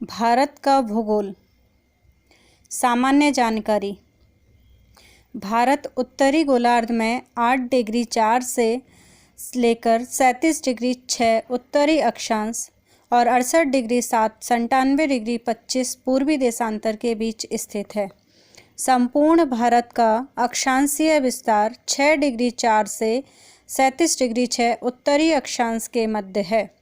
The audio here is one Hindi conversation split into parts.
भारत का भूगोल। सामान्य जानकारी। भारत उत्तरी गोलार्ध में 8 डिग्री 4 से लेकर 37 डिग्री 6 उत्तरी अक्षांश और 68 डिग्री 7 97 डिग्री 25 पूर्वी देशांतर के बीच स्थित है। संपूर्ण भारत का अक्षांशीय विस्तार 6 डिग्री 4 से 37 डिग्री 6 उत्तरी अक्षांश के मध्य है।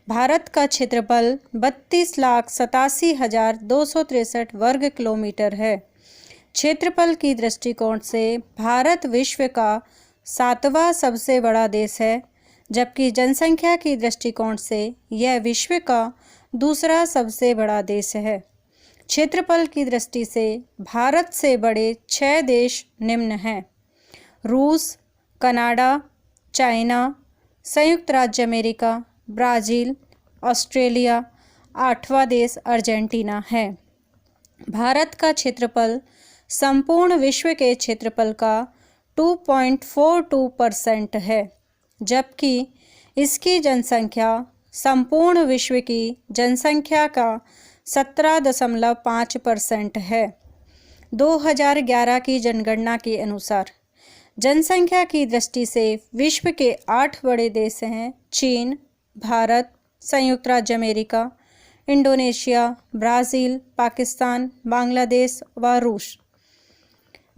भारत का क्षेत्रफल 32,87,263 वर्ग किलोमीटर है। क्षेत्रफल की दृष्टिकोण से भारत विश्व का 7वां सबसे बड़ा देश है, जबकि जनसंख्या की दृष्टिकोण से यह विश्व का दूसरा सबसे बड़ा देश है। क्षेत्रफल की दृष्टि से भारत से बड़े 6 देश निम्न हैं: रूस, कनाडा, चाइना, संयुक्त राज्य अमेरिका, ब्राज़ील, ऑस्ट्रेलिया। 8वां देश अर्जेंटीना है। भारत का क्षेत्रफल संपूर्ण विश्व के क्षेत्रफल का 2.42% है, जबकि इसकी जनसंख्या संपूर्ण विश्व की जनसंख्या का 17.5% है। 2011 की जनगणना के अनुसार जनसंख्या की दृष्टि से विश्व के 8 बड़े देश हैं: चीन, भारत, संयुक्त राज्य America, Indonesia, Brazil, Pakistan, Bangladesh व रूस।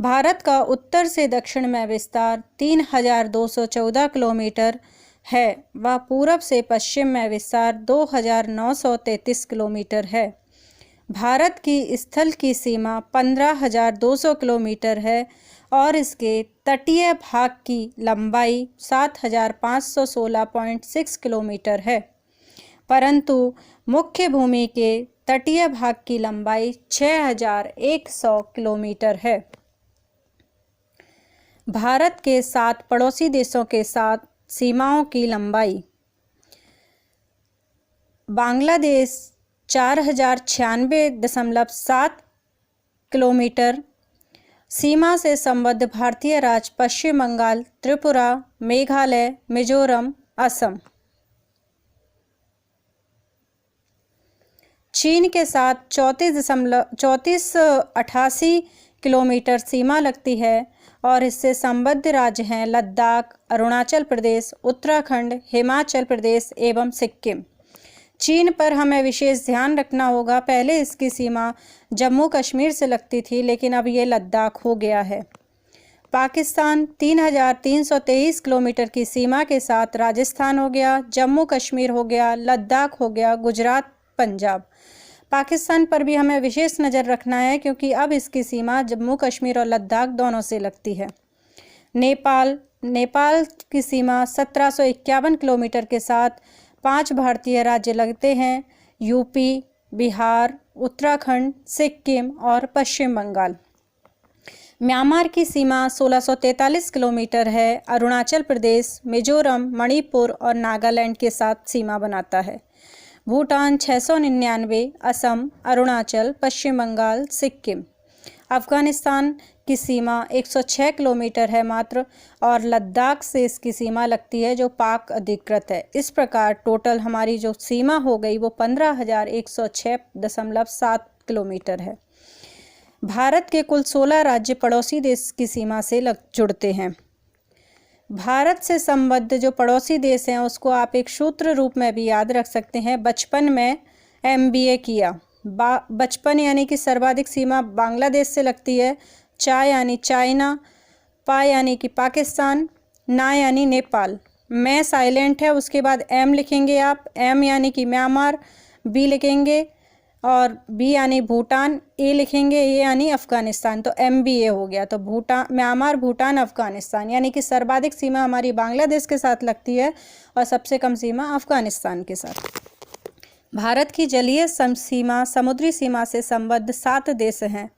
भारत का उत्तर से दक्षिण में विस्तार 3,214 किलोमीटर है व पूरब से पश्चिम में विस्तार 2,933 किलोमीटर है। भारत की स्थल की सीमा 15,200 किलोमीटर है और इसके तटीय भाग की लंबाई 7,516.6 किलोमीटर है, परंतु मुख्य भूमि के तटीय भाग की लंबाई 6,100 किलोमीटर है। भारत के 7 पड़ोसी देशों के साथ सीमाओं की लंबाई: बांग्लादेश 4,096.7 किलोमीटर, सीमा से संबद्ध भारतीय राज्य पश्चिम बंगाल, त्रिपुरा, मेघालय, मिजोरम, असम। चीन के साथ 34.88 किलोमीटर सीमा लगती है और इससे संबद्ध राज्य हैं लद्दाख, अरुणाचल प्रदेश, उत्तराखंड, हिमाचल प्रदेश एवं सिक्किम। चीन पर हमें विशेष ध्यान रखना होगा। पहले इसकी सीमा जम्मू कश्मीर से लगती थी, लेकिन अब ये लद्दाख हो गया है। पाकिस्तान 3,323 किलोमीटर की सीमा के साथ राजस्थान हो गया, जम्मू कश्मीर हो गया, लद्दाख हो गया, गुजरात, पंजाब। पाकिस्तान पर भी हमें विशेष नज़र रखना है, क्योंकि अब इसकी सीमा जम्मू कश्मीर और लद्दाख दोनों से लगती है। नेपाल की सीमा 1751 किलोमीटर के साथ 5 भारतीय राज्य लगते हैं: यूपी, बिहार, उत्तराखंड, सिक्किम और पश्चिम बंगाल। म्यांमार की सीमा 1643 किलोमीटर है। अरुणाचल प्रदेश, मिजोरम, मणिपुर और नागालैंड के साथ सीमा बनाता है। भूटान 699, असम, अरुणाचल, पश्चिम बंगाल, सिक्किम। अफ़गानिस्तान की सीमा 106 किलोमीटर है मात्र, और लद्दाख से इसकी सीमा लगती है, जो पाक अधिकृत है। इस प्रकार टोटल हमारी जो सीमा हो गई वो 15,106.7 किलोमीटर है। भारत के कुल 16 राज्य पड़ोसी देश की सीमा से जुड़ते हैं। भारत से संबद्ध जो पड़ोसी देश हैं उसको आप एक सूत्र रूप में भी याद रख सकते हैं। बचपन में MBA किया। बचपन यानी कि सर्वाधिक सीमा बांग्लादेश से लगती है। चा यानी चाइना, पा यानी कि पाकिस्तान, ना यानी नेपाल। मैं साइलेंट है, उसके बाद M लिखेंगे आप। M यानी कि म्यांमार, B लिखेंगे और B यानी भूटान, A लिखेंगे, A यानी अफ़गानिस्तान। तो MBA हो गया। तो म्यांमार, भूटान, अफ़गानिस्तान, यानी कि सर्वाधिक सीमा हमारी बांग्लादेश के साथ लगती है और सबसे कम सीमा अफ़गानिस्तान के साथ। भारत की जलीय सीमा समुद्री सीमा से संबद्ध 7 देश हैं: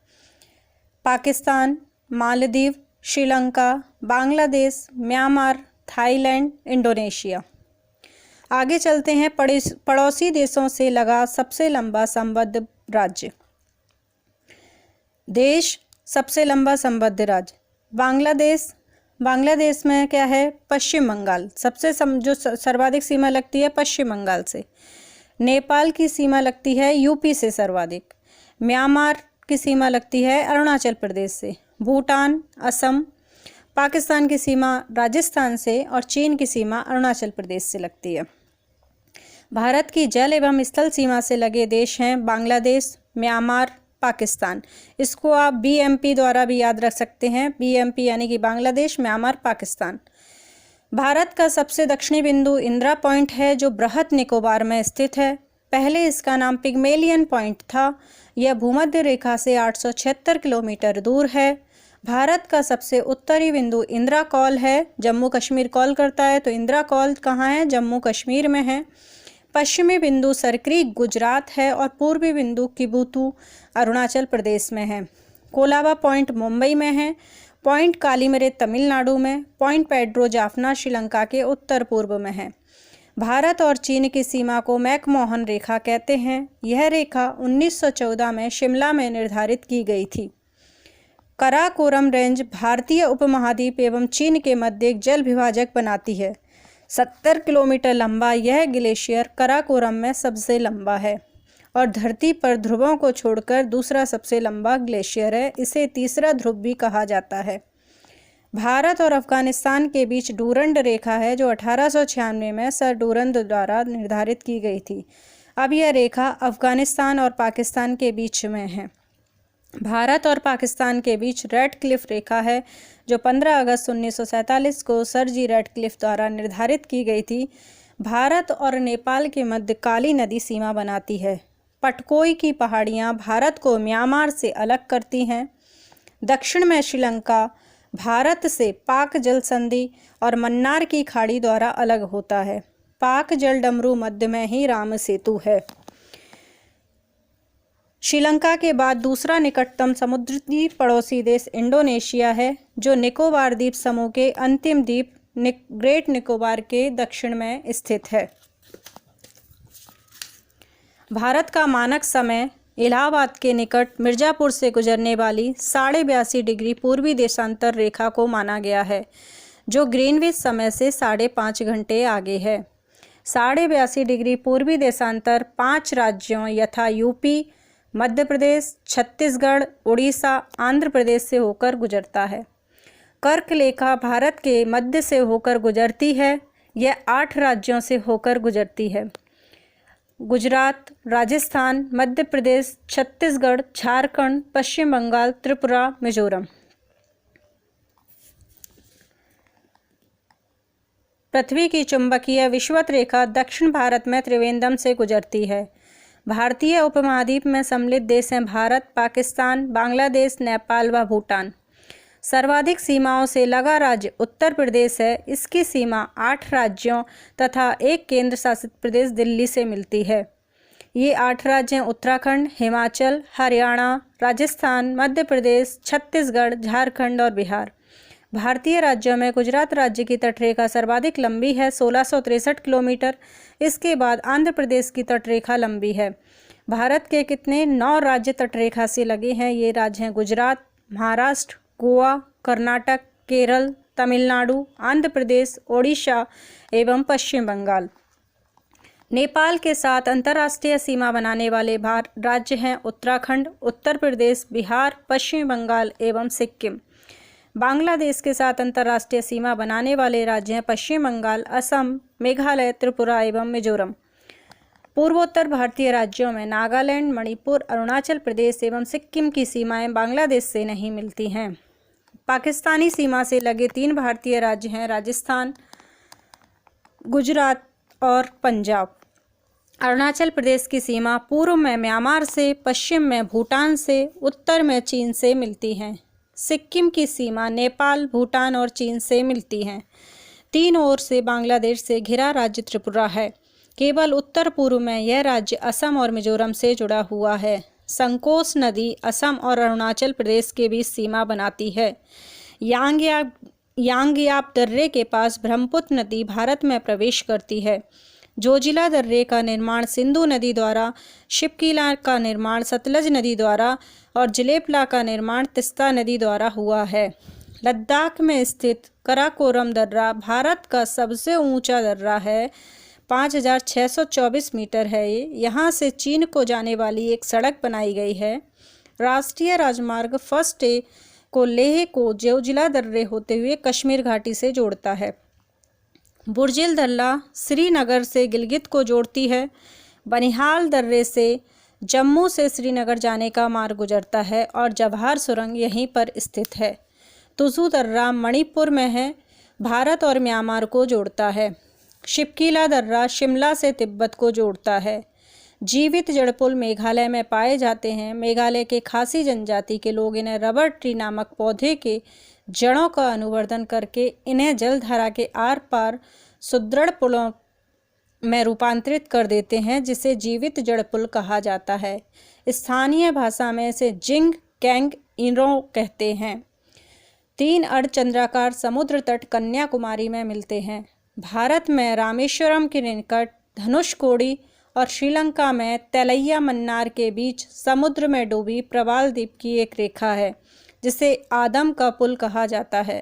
Pakistan, Maldives, Sri Lanka, Bangladesh, Myanmar, Thailand, Indonesia. आगे चलते हैं। पड़ोसी देशों से लगा सबसे लंबा संबद्ध राज्य। देश सबसे लंबा संबद्ध राज्य बांग्लादेश। बांग्लादेश में क्या है? पश्चिम बंगाल। सबसे जो सर्वाधिक सीमा लगती है पश्चिम बंगाल से। नेपाल की सीमा लगती है यूपी से सर्वाधिक। म्यांमार की सीमा लगती है अरुणाचल प्रदेश से। भूटान, असम। पाकिस्तान की सीमा राजस्थान से और चीन की सीमा अरुणाचल प्रदेश से लगती है। भारत की जल एवं स्थल सीमा से लगे देश हैं बांग्लादेश, म्यांमार, पाकिस्तान। इसको आप BMP द्वारा भी याद रख सकते हैं। BMP यानी कि बांग्लादेश, म्यांमार, पाकिस्तान। भारत का सबसे दक्षिणी बिंदु इंदिरा पॉइंट है जो बृहद निकोबार में स्थित है। पहले इसका नाम पिग्मेलियन पॉइंट था। यह भूमध्य रेखा से 876 किलोमीटर दूर है। भारत का सबसे उत्तरी बिंदु इंदिरा कॉल है। जम्मू कश्मीर कॉल करता है तो इंदिरा कॉल कहाँ है? जम्मू कश्मीर में है। पश्चिमी बिंदु सरक्रीक गुजरात है और पूर्वी बिंदु किबुतु अरुणाचल प्रदेश में है। कोलाबा पॉइंट मुंबई में है। पॉइंट कालीमरे तमिलनाडु में। पॉइंट पेड्रो जाफना श्रीलंका के उत्तर पूर्व में है। भारत और चीन की सीमा को मैकमोहन रेखा कहते हैं। यह रेखा 1914 में शिमला में निर्धारित की गई थी। कराकोरम रेंज भारतीय उपमहाद्वीप एवं चीन के मध्य एक जल विभाजक बनाती है। 70 किलोमीटर लंबा यह ग्लेशियर कराकोरम में सबसे लंबा है और धरती पर ध्रुवों को छोड़कर दूसरा सबसे लंबा ग्लेशियर है। इसे तीसरा ध्रुव भी कहा जाता है। भारत और अफगानिस्तान के बीच डूरंड रेखा है जो 1896 में सर डूरंड द्वारा निर्धारित की गई थी। अब यह रेखा अफगानिस्तान और पाकिस्तान के बीच में है। भारत और पाकिस्तान के बीच रेडक्लिफ रेखा है जो 15 अगस्त 1947 को सर जी रेडक्लिफ द्वारा निर्धारित की गई थी। भारत और नेपाल के मध्य काली नदी सीमा बनाती है। पटकोई की पहाड़ियाँ भारत को म्यांमार से अलग करती हैं। दक्षिण में श्रीलंका भारत से पाक जल संधि और मन्नार की खाड़ी द्वारा अलग होता है। पाक जल डमरू मध्य में ही राम सेतु है। श्रीलंका के बाद दूसरा निकटतम समुद्री पड़ोसी देश इंडोनेशिया है जो निकोबार द्वीप समूह के अंतिम द्वीप ग्रेट निकोबार के दक्षिण में स्थित है। भारत का मानक समय इलाहाबाद के निकट मिर्जापुर से गुजरने वाली 82.5 डिग्री पूर्वी देशांतर रेखा को माना गया है जो ग्रीनविच समय से 5.5 घंटे आगे है। 82.5 डिग्री पूर्वी देशांतर 5 राज्यों यथा यूपी, मध्य प्रदेश, छत्तीसगढ़, उड़ीसा, आंध्र प्रदेश से होकर गुजरता है। कर्क रेखा भारत के मध्य से होकर गुजरती है। यह 8 राज्यों से होकर गुजरती है। गुजरात, राजस्थान, मध्य प्रदेश, छत्तीसगढ़, झारखंड, पश्चिम बंगाल, त्रिपुरा, मिजोरम। पृथ्वी की चुंबकीय विषुवत रेखा दक्षिण भारत में त्रिवेंद्रम से गुजरती है। भारतीय उपमहाद्वीप में सम्मिलित देश हैं भारत, पाकिस्तान, बांग्लादेश, नेपाल व भूटान। सर्वाधिक सीमाओं से लगा राज्य उत्तर प्रदेश है। इसकी सीमा 8 राज्यों तथा एक केंद्र शासित प्रदेश दिल्ली से मिलती है। ये 8 राज्य हैं उत्तराखंड, हिमाचल, हरियाणा, राजस्थान, मध्य प्रदेश, छत्तीसगढ़, झारखंड और बिहार। भारतीय राज्यों में गुजरात राज्य की तटरेखा सर्वाधिक लंबी है 1663 किलोमीटर। इसके बाद आंध्र प्रदेश की तटरेखा लंबी है। भारत के कितने 9 राज्य तटरेखा से लगे हैं। ये राज्य हैं गुजरात, महाराष्ट्र, गोवा, कर्नाटक, केरल, तमिलनाडु, आंध्र प्रदेश, ओडिशा एवं पश्चिम बंगाल। नेपाल के साथ अंतर्राष्ट्रीय सीमा बनाने वाले राज्य हैं उत्तराखंड, उत्तर प्रदेश, बिहार, पश्चिम बंगाल एवं सिक्किम। बांग्लादेश के साथ अंतर्राष्ट्रीय सीमा बनाने वाले राज्य हैं पश्चिम बंगाल, असम, मेघालय, त्रिपुरा एवं मिजोरम। पूर्वोत्तर भारतीय राज्यों में नागालैंड, मणिपुर, अरुणाचल प्रदेश एवं सिक्किम की सीमाएं बांग्लादेश से नहीं मिलती हैं। पाकिस्तानी सीमा से लगे 3 भारतीय राज्य हैं राजस्थान, गुजरात और पंजाब। अरुणाचल प्रदेश की सीमा पूर्व में म्यांमार से, पश्चिम में भूटान से, उत्तर में चीन से मिलती हैं। सिक्किम की सीमा नेपाल, भूटान और चीन से मिलती हैं। 3 ओर से बांग्लादेश से घिरा राज्य त्रिपुरा है। केवल उत्तर पूर्व में यह राज्य असम और मिजोरम से जुड़ा हुआ है। संकोस नदी असम और अरुणाचल प्रदेश के बीच सीमा बनाती है। यांगयाप दर्रे के पास ब्रह्मपुत्र नदी भारत में प्रवेश करती है। जोजिला दर्रे का निर्माण सिंधु नदी द्वारा, शिपकीला का निर्माण सतलज नदी द्वारा और जिलेपला का निर्माण तिस्ता नदी द्वारा हुआ है। लद्दाख में स्थित कराकोरम दर्रा भारत का सबसे ऊंचा दर्रा है। 5624 मीटर है ये। यहाँ से चीन को जाने वाली एक सड़क बनाई गई है। राष्ट्रीय राजमार्ग फर्स्ट ए को लेह को जोजिला दर्रे होते हुए कश्मीर घाटी से जोड़ता है। बुर्जिल दर्रा श्रीनगर से गिलगित को जोड़ती है। बनिहाल दर्रे से जम्मू से श्रीनगर जाने का मार्ग गुजरता है और जवाहर सुरंग यहीं पर स्थित है। तुजू दर्रा मणिपुर में है, भारत और म्यांमार को जोड़ता है। शिपकीला दर्रा शिमला से तिब्बत को जोड़ता है। जीवित जड़पुल मेघालय में पाए जाते हैं। मेघालय के खासी जनजाति के लोग इन्हें रबर ट्री नामक पौधे के जड़ों का अनुवर्धन करके इन्हें जलधारा के आर पार सुदृढ़ पुलों में रूपांतरित कर देते हैं, जिसे जीवित जड़पुल कहा जाता है। स्थानीय भाषा में इसे जिंग कैंग इरो कहते हैं। 3 अर्धचंद्राकार समुद्र तट कन्याकुमारी में मिलते हैं। भारत में रामेश्वरम के निकट धनुषकोडी और श्रीलंका में तेलैया मन्नार के बीच समुद्र में डूबी प्रवाल द्वीप की एक रेखा है, जिसे आदम का पुल कहा जाता है।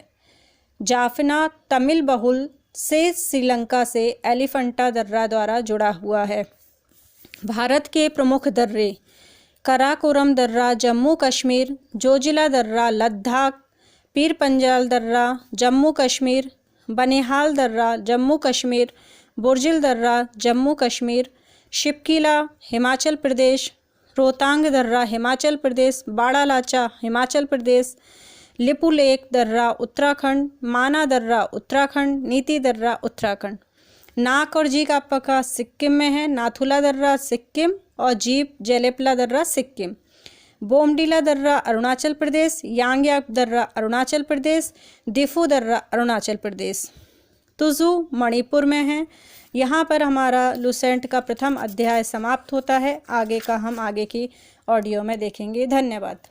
जाफना तमिल बहुल से श्रीलंका से एलिफेंटा दर्रा द्वारा जुड़ा हुआ है। भारत के प्रमुख दर्रे कराकोरम दर्रा जम्मू कश्मीर, जोजिला दर्रा लद्दाख, पीर पंजाल दर्रा जम्मू कश्मीर, बनिहाल दर्रा जम्मू कश्मीर, बुर्जिल दर्रा जम्मू कश्मीर, शिपकीला हिमाचल प्रदेश, रोहतांग दर्रा हिमाचल प्रदेश, बाड़ा लाचा हिमाचल प्रदेश, लिपुलेख दर्रा उत्तराखंड, माना दर्रा उत्तराखंड, नीति दर्रा उत्तराखंड। नाक और जीक आपका सिक्किम में है। नाथुला दर्रा सिक्किम और जीप जेलेपला दर्रा सिक्किम। बोमडीला दर्रा अरुणाचल प्रदेश, यांग्याक दर्रा अरुणाचल प्रदेश, दिफू दर्रा अरुणाचल प्रदेश। तुजू मणिपुर में है। यहाँ पर हमारा लुसेंट का प्रथम अध्याय समाप्त होता है। आगे का हम आगे की ऑडियो में देखेंगे। धन्यवाद।